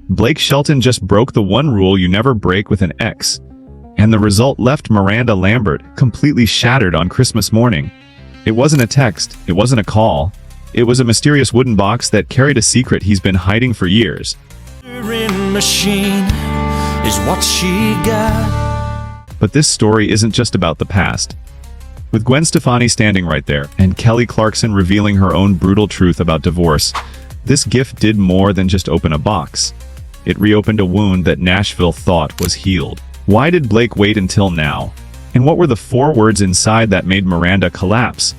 Blake Shelton just broke the one rule you never break with an ex, and the result left Miranda Lambert completely shattered on Christmas morning. It wasn't a text, it wasn't a call. It was a mysterious wooden box that carried a secret he's been hiding for years. Machine is what she got. But this story isn't just about the past. With Gwen Stefani standing right there, and Kelly Clarkson revealing her own brutal truth about divorce, this gift did more than just open a box. It reopened a wound that Nashville thought was healed. Why did Blake wait until now? And what were the 4 words inside that made Miranda collapse?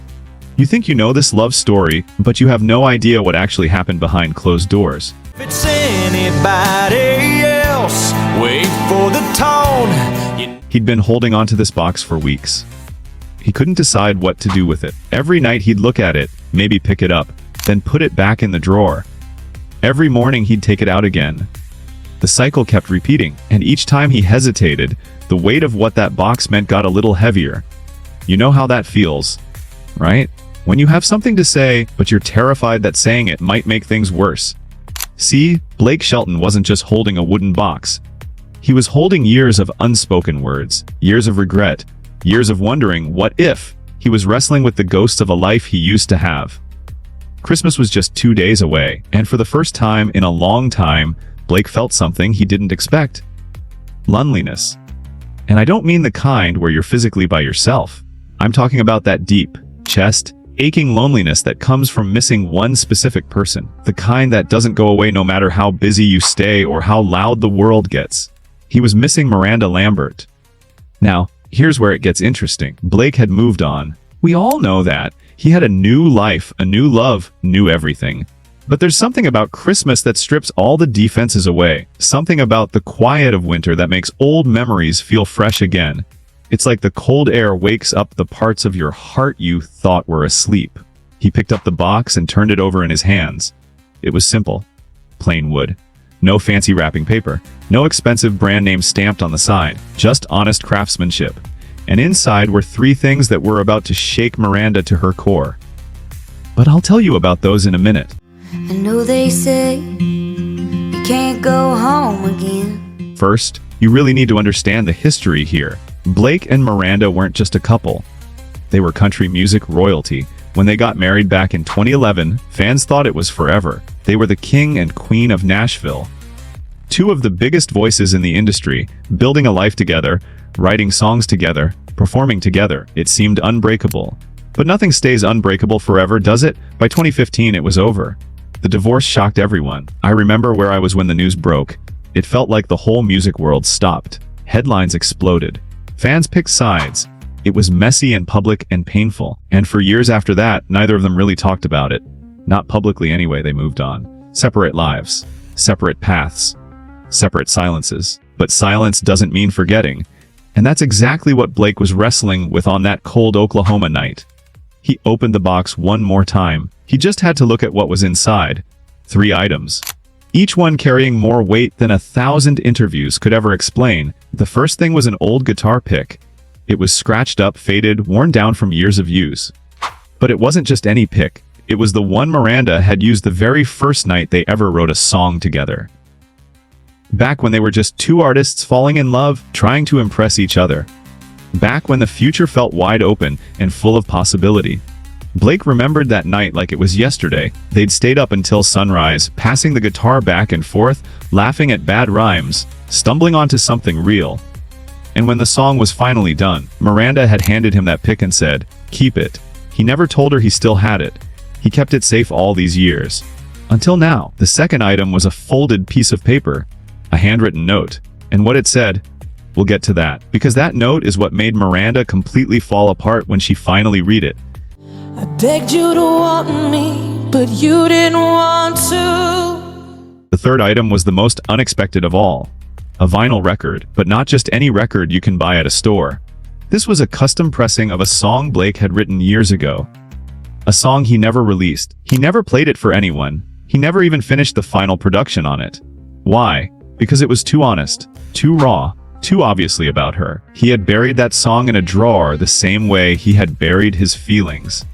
You think you know this love story, but you have no idea what actually happened behind closed doors. If it's anybody else, wait for the tone. He'd been holding onto this box for weeks. He couldn't decide what to do with it. Every night he'd look at it, maybe pick it up, then put it back in the drawer. Every morning he'd take it out again. The cycle kept repeating, and each time he hesitated, the weight of what that box meant got a little heavier. You know how that feels, right? When you have something to say, but you're terrified that saying it might make things worse. See, Blake Shelton wasn't just holding a wooden box. He was holding years of unspoken words, years of regret, years of wondering what if. He was wrestling with the ghosts of a life he used to have. Christmas was just 2 days away, and for the first time in a long time, Blake felt something he didn't expect. Loneliness. And I don't mean the kind where you're physically by yourself. I'm talking about that deep, chest, aching loneliness that comes from missing one specific person. The kind that doesn't go away no matter how busy you stay or how loud the world gets. He was missing Miranda Lambert. Now, here's where it gets interesting. Blake had moved on. We all know that. He had a new life, a new love, new everything. But there's something about Christmas that strips all the defenses away. Something about the quiet of winter that makes old memories feel fresh again. It's like the cold air wakes up the parts of your heart you thought were asleep. He picked up the box and turned it over in his hands. It was simple. Plain wood. No fancy wrapping paper. No expensive brand name stamped on the side. Just honest craftsmanship. And inside were 3 things that were about to shake Miranda to her core. But I'll tell you about those in a minute. I know they say you can't go home again. First, you really need to understand the history here. Blake and Miranda weren't just a couple. They were country music royalty. When they got married back in 2011, fans thought it was forever. They were the king and queen of Nashville. 2 of the biggest voices in the industry, building a life together, writing songs together, performing together. It seemed unbreakable. But nothing stays unbreakable forever, does it? By 2015, it was over. The divorce shocked everyone. I remember where I was when the news broke. It felt like the whole music world stopped. Headlines exploded. Fans picked sides. It was messy and public and painful. And for years after that, neither of them really talked about it. Not publicly anyway, they moved on. Separate lives. Separate paths. Separate silences. But silence doesn't mean forgetting. And that's exactly what Blake was wrestling with on that cold Oklahoma night. He opened the box one more time. He just had to look at what was inside. 3 items. Each one carrying more weight than 1,000 interviews could ever explain. The first thing was an old guitar pick. It was scratched up, faded, worn down from years of use. But it wasn't just any pick. It was the one Miranda had used the very first night they ever wrote a song together. Back when they were just 2 artists falling in love, trying to impress each other. Back when the future felt wide open and full of possibility. Blake remembered that night like it was yesterday. They'd stayed up until sunrise, passing the guitar back and forth, laughing at bad rhymes, stumbling onto something real. And when the song was finally done, Miranda had handed him that pick and said, "Keep it." He never told her he still had it. He kept it safe all these years. Until now. The second item was a folded piece of paper, a handwritten note. And what it said, we'll get to that, because that note is what made Miranda completely fall apart when she finally read it. I begged you to want me, but you didn't want to. The third item was the most unexpected of all. A vinyl record, but not just any record you can buy at a store. This was a custom pressing of a song Blake had written years ago. A song he never released. He never played it for anyone. He never even finished the final production on it. Why? Because it was too honest, too raw, too obviously about her. He had buried that song in a drawer the same way he had buried his feelings.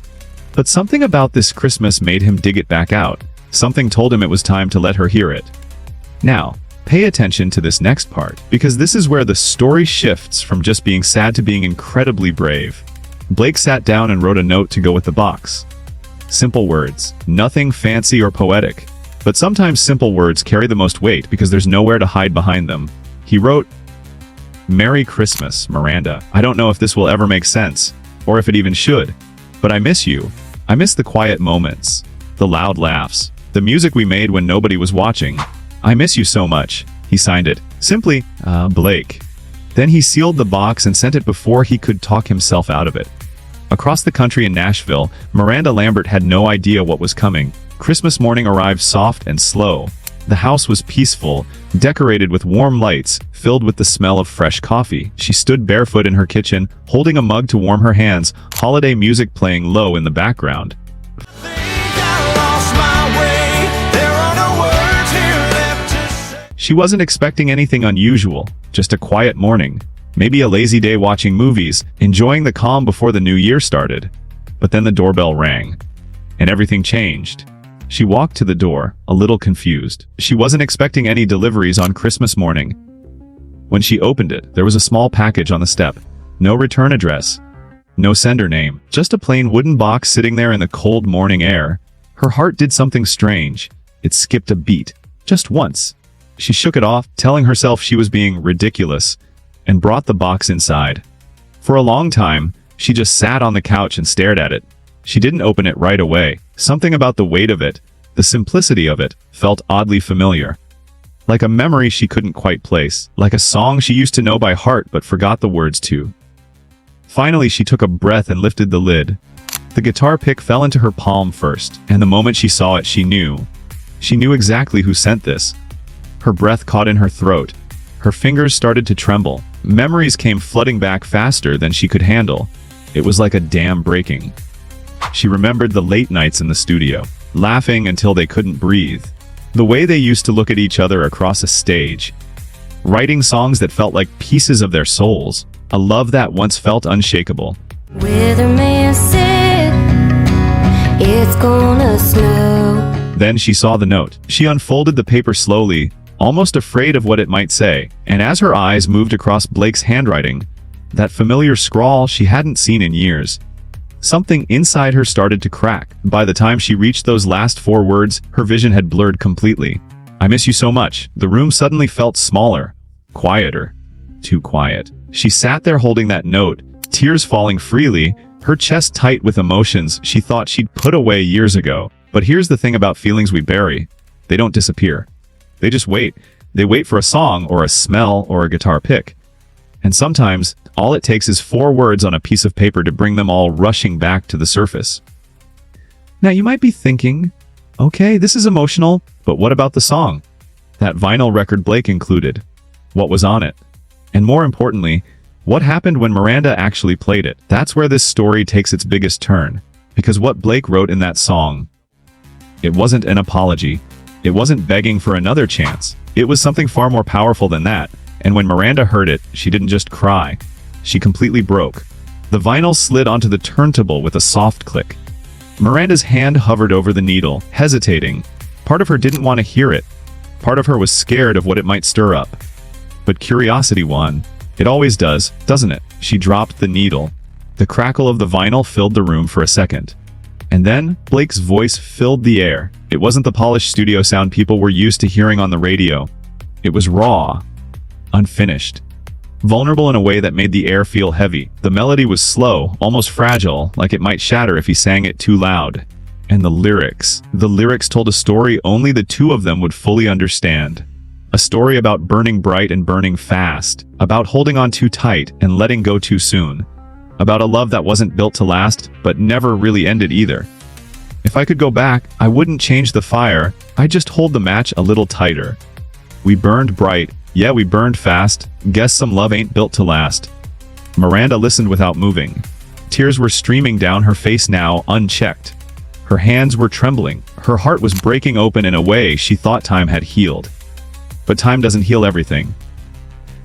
But something about this Christmas made him dig it back out. Something told him it was time to let her hear it. Now, pay attention to this next part, because this is where the story shifts from just being sad to being incredibly brave. Blake sat down and wrote a note to go with the box. Simple words, nothing fancy or poetic. But sometimes simple words carry the most weight because there's nowhere to hide behind them. He wrote, "Merry Christmas, Miranda. I don't know if this will ever make sense, or if it even should, but I miss you. I miss the quiet moments, the loud laughs, the music we made when nobody was watching. I miss you so much." He signed it, simply, Blake. Then he sealed the box and sent it before he could talk himself out of it. Across the country in Nashville, Miranda Lambert had no idea what was coming. Christmas morning arrived soft and slow. The house was peaceful, decorated with warm lights, filled with the smell of fresh coffee. She stood barefoot in her kitchen, holding a mug to warm her hands, holiday music playing low in the background. She wasn't expecting anything unusual, just a quiet morning, maybe a lazy day watching movies, enjoying the calm before the new year started. But then the doorbell rang, and everything changed. She walked to the door, a little confused. She wasn't expecting any deliveries on Christmas morning. When she opened it, there was a small package on the step. No return address, no sender name, just a plain wooden box sitting there in the cold morning air. Her heart did something strange. It skipped a beat, just once. She shook it off, telling herself she was being ridiculous, and brought the box inside. For a long time, she just sat on the couch and stared at it. She didn't open it right away. Something about the weight of it, the simplicity of it, felt oddly familiar. Like a memory she couldn't quite place, like a song she used to know by heart but forgot the words to. Finally, she took a breath and lifted the lid. The guitar pick fell into her palm first, and the moment she saw it, she knew. She knew exactly who sent this. Her breath caught in her throat. Her fingers started to tremble. Memories came flooding back faster than she could handle. It was like a dam breaking. She remembered the late nights in the studio, laughing until they couldn't breathe. The way they used to look at each other across a stage. Writing songs that felt like pieces of their souls. A love that once felt unshakable. Weatherman said it's gonna snow. Then she saw the note. She unfolded the paper slowly, almost afraid of what it might say, and as her eyes moved across Blake's handwriting, that familiar scrawl she hadn't seen in years, something inside her started to crack. By the time she reached those last 4 words, her vision had blurred completely. "I miss you so much." The room suddenly felt smaller, quieter, too quiet. She sat there holding that note, tears falling freely, her chest tight with emotions she thought she'd put away years ago. But here's the thing about feelings we bury. They don't disappear. They just wait. They wait for a song or a smell or a guitar pick. And sometimes, all it takes is 4 words on a piece of paper to bring them all rushing back to the surface. Now you might be thinking, okay, this is emotional, but what about the song? That vinyl record Blake included. What was on it? And more importantly, what happened when Miranda actually played it? That's where this story takes its biggest turn. Because what Blake wrote in that song, it wasn't an apology. It wasn't begging for another chance. It was something far more powerful than that. And when Miranda heard it, she didn't just cry. She completely broke. The vinyl slid onto the turntable with a soft click. Miranda's hand hovered over the needle, hesitating. Part of her didn't want to hear it. Part of her was scared of what it might stir up. But curiosity won. It always does, doesn't it? She dropped the needle. The crackle of the vinyl filled the room for a second. And then, Blake's voice filled the air. It wasn't the polished studio sound people were used to hearing on the radio. It was raw, unfinished, vulnerable in a way that made the air feel heavy. The melody was slow, almost fragile, like it might shatter if he sang it too loud. And the lyrics told a story only the two of them would fully understand. A story about burning bright and burning fast, about holding on too tight and letting go too soon, about a love that wasn't built to last, but never really ended either. If I could go back, I wouldn't change the fire, I'd just hold the match a little tighter. We burned bright, yeah, we burned fast, guess some love ain't built to last. Miranda listened without moving. Tears were streaming down her face now, unchecked. Her hands were trembling, her heart was breaking open in a way she thought time had healed. But time doesn't heal everything.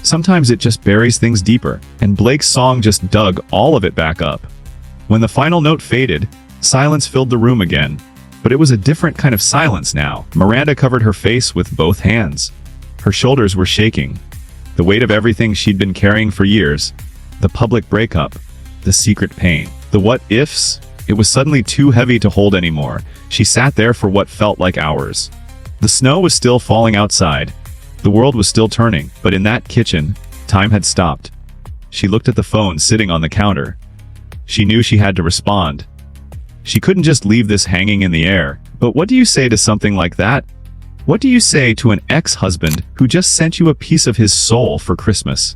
Sometimes it just buries things deeper, and Blake's song just dug all of it back up. When the final note faded, silence filled the room again. But it was a different kind of silence now. Miranda covered her face with both hands. Her shoulders were shaking. The weight of everything she'd been carrying for years. The public breakup. The secret pain. The what-ifs. It was suddenly too heavy to hold anymore. She sat there for what felt like hours. The snow was still falling outside. The world was still turning, but in that kitchen, time had stopped. She looked at the phone sitting on the counter. She knew she had to respond. She couldn't just leave this hanging in the air. But what do you say to something like that? What do you say to an ex-husband who just sent you a piece of his soul for Christmas?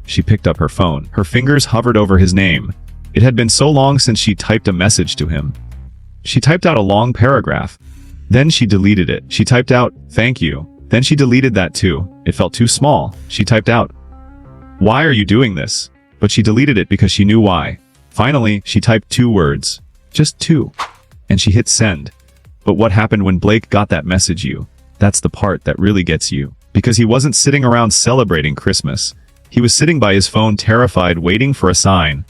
She picked up her phone. Her fingers hovered over his name. It had been so long since she typed a message to him. She typed out a long paragraph. Then she deleted it. She typed out, "Thank you." Then she deleted that too. It felt too small. She typed out, "Why are you doing this?" But she deleted it because she knew why. Finally, she typed 2 words. Just 2. And she hit send. But what happened when Blake got that message? That's the part that really gets you. Because he wasn't sitting around celebrating Christmas. He was sitting by his phone, terrified, waiting for a sign.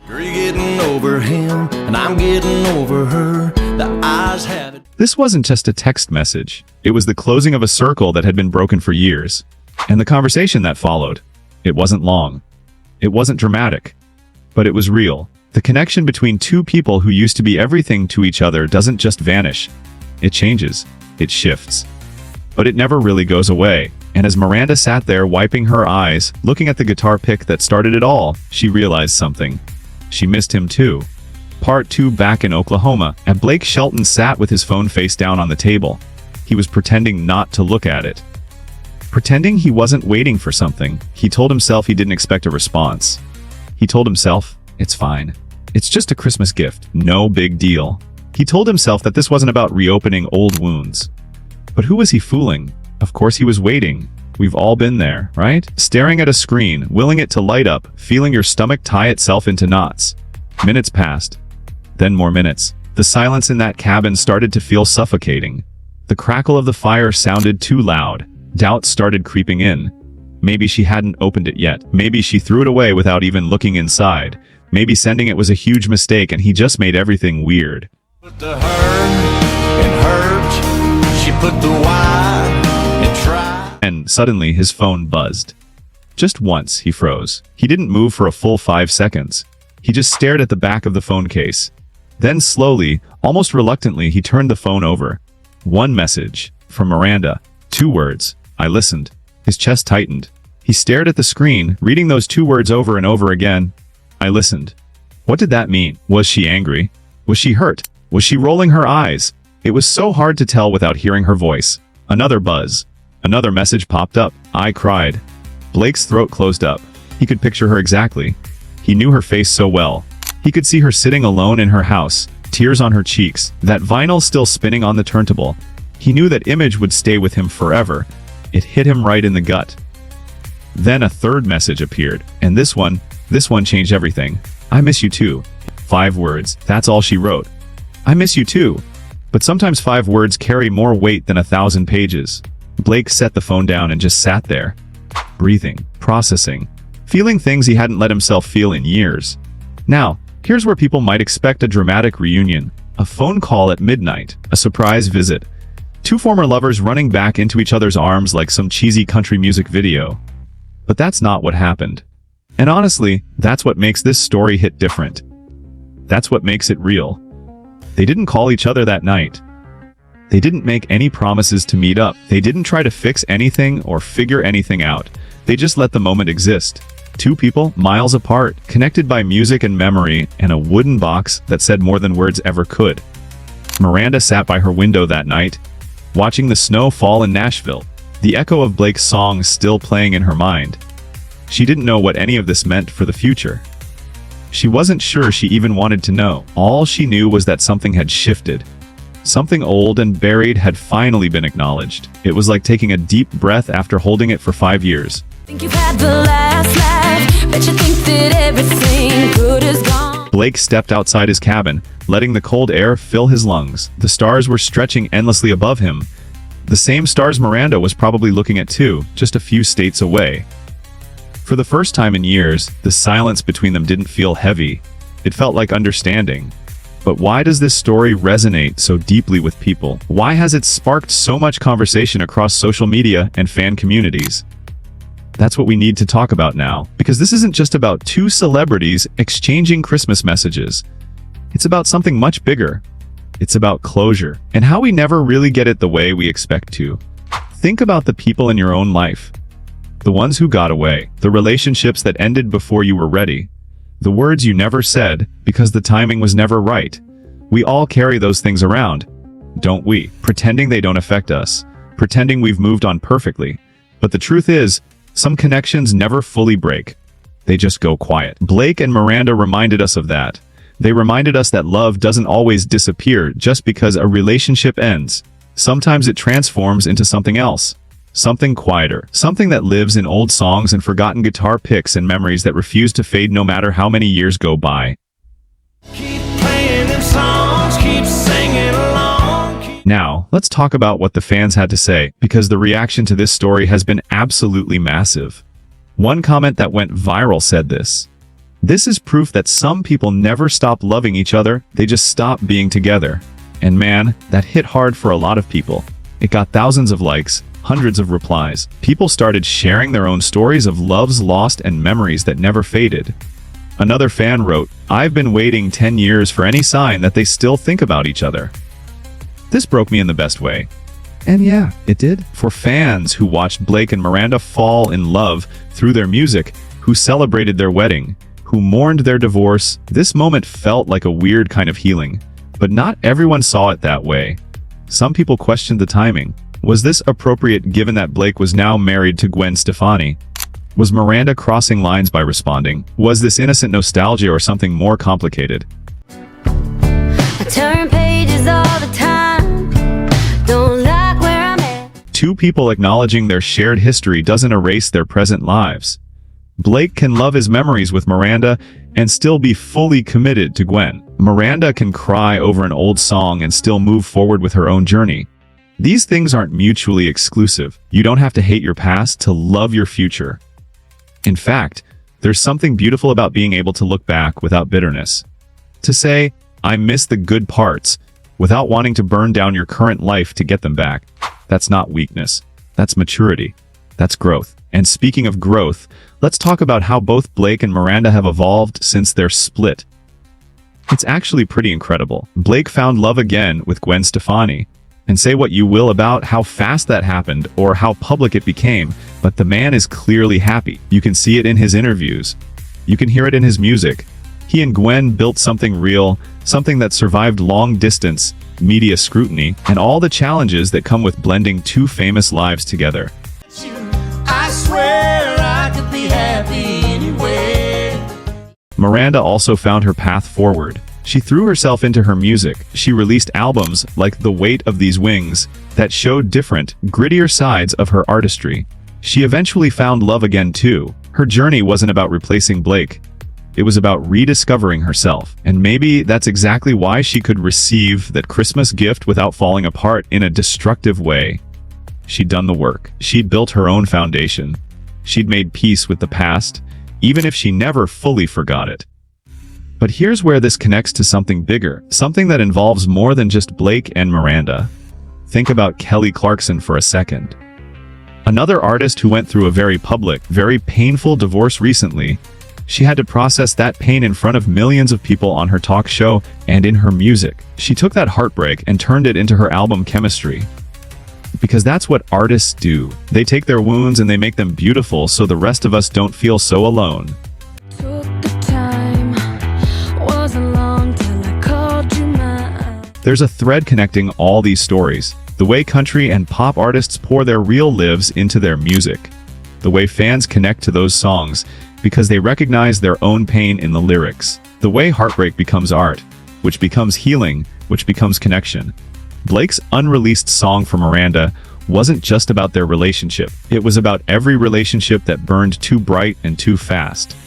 You're getting over him, and I'm getting over her. The eyes have it. This wasn't just a text message. It was the closing of a circle that had been broken for years. And the conversation that followed. It wasn't long. It wasn't dramatic. But it was real. The connection between two people who used to be everything to each other doesn't just vanish. It changes. It shifts. But it never really goes away. And as Miranda sat there wiping her eyes, looking at the guitar pick that started it all, she realized something. She missed him too. Part 2. Back in Oklahoma, and Blake Shelton sat with his phone face down on the table. He was pretending not to look at it. Pretending he wasn't waiting for something. He told himself he didn't expect a response. He told himself, it's fine. It's just a Christmas gift. No big deal. He told himself that this wasn't about reopening old wounds. But who was he fooling? Of course he was waiting. We've all been there, right? Staring at a screen, willing it to light up, feeling your stomach tie itself into knots. Minutes passed. Then more minutes. The silence in that cabin started to feel suffocating. The crackle of the fire sounded too loud. Doubt started creeping in. Maybe she hadn't opened it yet. Maybe she threw it away without even looking inside. Maybe sending it was a huge mistake and he just made everything weird. Put the her and hurt. She put the why and try. And suddenly his phone buzzed. Just once, he froze. He didn't move for a full 5 seconds. He just stared at the back of the phone case. Then slowly, almost reluctantly, he turned the phone over. One message. From Miranda. 2 words. I listened. His chest tightened. He stared at the screen, reading those 2 words over and over again. I listened. What did that mean? Was she angry? Was she hurt? Was she rolling her eyes? It was so hard to tell without hearing her voice. Another buzz. Another message popped up. I cried. Blake's throat closed up. He could picture her exactly. He knew her face so well. He could see her sitting alone in her house, tears on her cheeks, that vinyl still spinning on the turntable. He knew that image would stay with him forever. It hit him right in the gut. Then a third message appeared, and this one changed everything. I miss you too. 5 words, that's all she wrote. I miss you too. But sometimes 5 words carry more weight than 1,000 pages. Blake set the phone down and just sat there, breathing, processing, feeling things he hadn't let himself feel in years. Now, here's where people might expect a dramatic reunion, a phone call at midnight, a surprise visit, 2 former lovers running back into each other's arms like some cheesy country music video. But that's not what happened. And honestly, that's what makes this story hit different. That's what makes it real. They didn't call each other that night. They didn't make any promises to meet up. They didn't try to fix anything or figure anything out. They just let the moment exist. 2 people, miles apart, connected by music and memory, and a wooden box that said more than words ever could. Miranda sat by her window that night, watching the snow fall in Nashville, the echo of Blake's songs still playing in her mind. She didn't know what any of this meant for the future. She wasn't sure she even wanted to know. All she knew was that something had shifted. Something old and buried had finally been acknowledged. It was like taking a deep breath after holding it for 5 years. Think you've had the last laugh. Bet you think that everything good is gone. Blake stepped outside his cabin, letting the cold air fill his lungs. The stars were stretching endlessly above him. The same stars Miranda was probably looking at too, just a few states away. For the first time in years, the silence between them didn't feel heavy. It felt like understanding. But why does this story resonate so deeply with people? Why has it sparked so much conversation across social media and fan communities? That's what we need to talk about now, because this isn't just about two celebrities exchanging Christmas messages. It's about something much bigger. It's about closure, and how we never really get it the way we expect to. Think about the people in your own life. The ones who got away, the relationships that ended before you were ready, the words you never said because the timing was never right. We all carry those things around, don't we? Pretending they don't affect us, pretending we've moved on perfectly. But the truth is, some connections never fully break. They just go quiet. Blake and Miranda reminded us of that. They reminded us that love doesn't always disappear just because a relationship ends. Sometimes it transforms into something else. Something quieter. Something that lives in old songs and forgotten guitar picks and memories that refuse to fade no matter how many years go by. Keep playing them songs, keep singing along. Now, let's talk about what the fans had to say, because the reaction to this story has been absolutely massive. One comment that went viral said this: "This is proof that some people never stop loving each other, they just stop being together." And man, that hit hard for a lot of people. It got thousands of likes, hundreds of replies. People started sharing their own stories of loves lost and memories that never faded. Another fan wrote, "I've been waiting 10 years for any sign that they still think about each other." This broke me in the best way. And yeah, it did. For fans who watched Blake and Miranda fall in love through their music, who celebrated their wedding, who mourned their divorce, this moment felt like a weird kind of healing. But not everyone saw it that way. Some people questioned the timing. Was this appropriate given that Blake was now married to Gwen Stefani? Was Miranda crossing lines by responding? Was this innocent nostalgia or something more complicated? I turn pages all the time. Don't like where I'm at. Two people acknowledging their shared history doesn't erase their present lives. Blake can love his memories with Miranda and still be fully committed to Gwen. Miranda can cry over an old song and still move forward with her own journey. These things aren't mutually exclusive. You don't have to hate your past to love your future. In fact, there's something beautiful about being able to look back without bitterness. To say, "I miss the good parts," without wanting to burn down your current life to get them back. That's not weakness. That's maturity. That's growth. And speaking of growth, let's talk about how both Blake and Miranda have evolved since their split. It's actually pretty incredible. Blake found love again with Gwen Stefani. And say what you will about how fast that happened or how public it became, but the man is clearly happy. You can see it in his interviews. You can hear it in his music. He and Gwen built something real, something that survived long distance, media scrutiny, and all the challenges that come with blending two famous lives together. I swear I could be happy anywhere. Miranda also found her path forward. She threw herself into her music. She released albums like The Weight of These Wings that showed different, grittier sides of her artistry. She eventually found love again too. Her journey wasn't about replacing Blake. It was about rediscovering herself. And maybe that's exactly why she could receive that Christmas gift without falling apart in a destructive way. She'd done the work. She'd built her own foundation. She'd made peace with the past, even if she never fully forgot it. But here's where this connects to something bigger, something that involves more than just Blake and Miranda. Think about Kelly Clarkson for a second. Another artist who went through a very public, very painful divorce recently. She had to process that pain in front of millions of people on her talk show and in her music. She took that heartbreak and turned it into her album Chemistry. Because that's what artists do. They take their wounds and they make them beautiful so the rest of us don't feel so alone. There's a thread connecting all these stories. The way country and pop artists pour their real lives into their music. The way fans connect to those songs because they recognize their own pain in the lyrics. The way heartbreak becomes art, which becomes healing, which becomes connection. Blake's unreleased song for Miranda wasn't just about their relationship. It was about every relationship that burned too bright and too fast.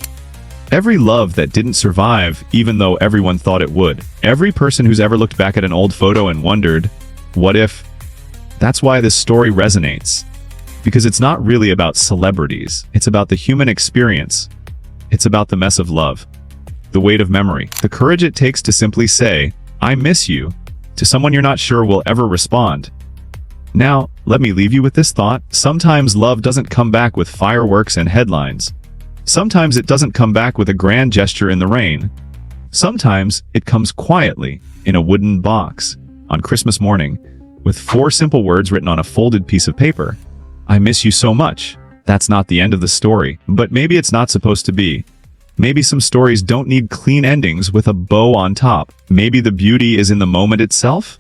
Every love that didn't survive, even though everyone thought it would. Every person who's ever looked back at an old photo and wondered, what if? That's why this story resonates. Because it's not really about celebrities. It's about the human experience. It's about the mess of love. The weight of memory. The courage it takes to simply say, "I miss you," to someone you're not sure will ever respond. Now, let me leave you with this thought. Sometimes love doesn't come back with fireworks and headlines. Sometimes it doesn't come back with a grand gesture in the rain. Sometimes it comes quietly, in a wooden box, on Christmas morning, with 4 simple words written on a folded piece of paper. "I miss you so much." That's not the end of the story, but maybe it's not supposed to be. Maybe some stories don't need clean endings with a bow on top. Maybe the beauty is in the moment itself?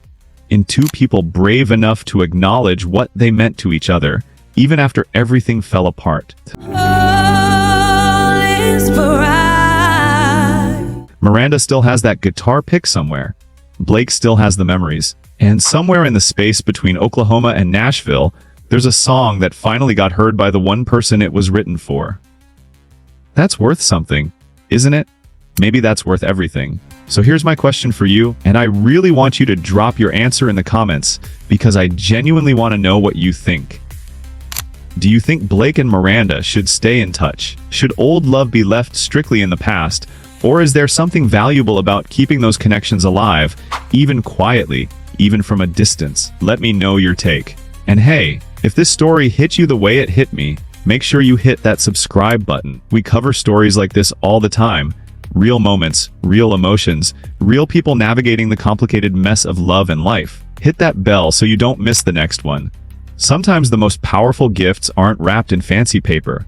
In 2 people brave enough to acknowledge what they meant to each other, even after everything fell apart. All is bright. Miranda still has that guitar pick somewhere. Blake still has the memories. And somewhere in the space between Oklahoma and Nashville, there's a song that finally got heard by the one person it was written for. That's worth something, isn't it? Maybe that's worth everything. So here's my question for you, and I really want you to drop your answer in the comments because I genuinely want to know what you think. Do you think Blake and Miranda should stay in touch? Should old love be left strictly in the past? Or is there something valuable about keeping those connections alive, even quietly, even from a distance? Let me know your take. And hey, if this story hit you the way it hit me, make sure you hit that subscribe button. We cover stories like this all the time. Real moments, real emotions, real people navigating the complicated mess of love and life. Hit that bell so you don't miss the next one. Sometimes the most powerful gifts aren't wrapped in fancy paper.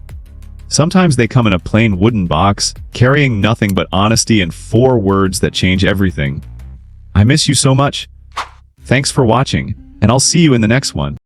Sometimes they come in a plain wooden box, carrying nothing but honesty and 4 words that change everything. I miss you so much. Thanks for watching, and I'll see you in the next one.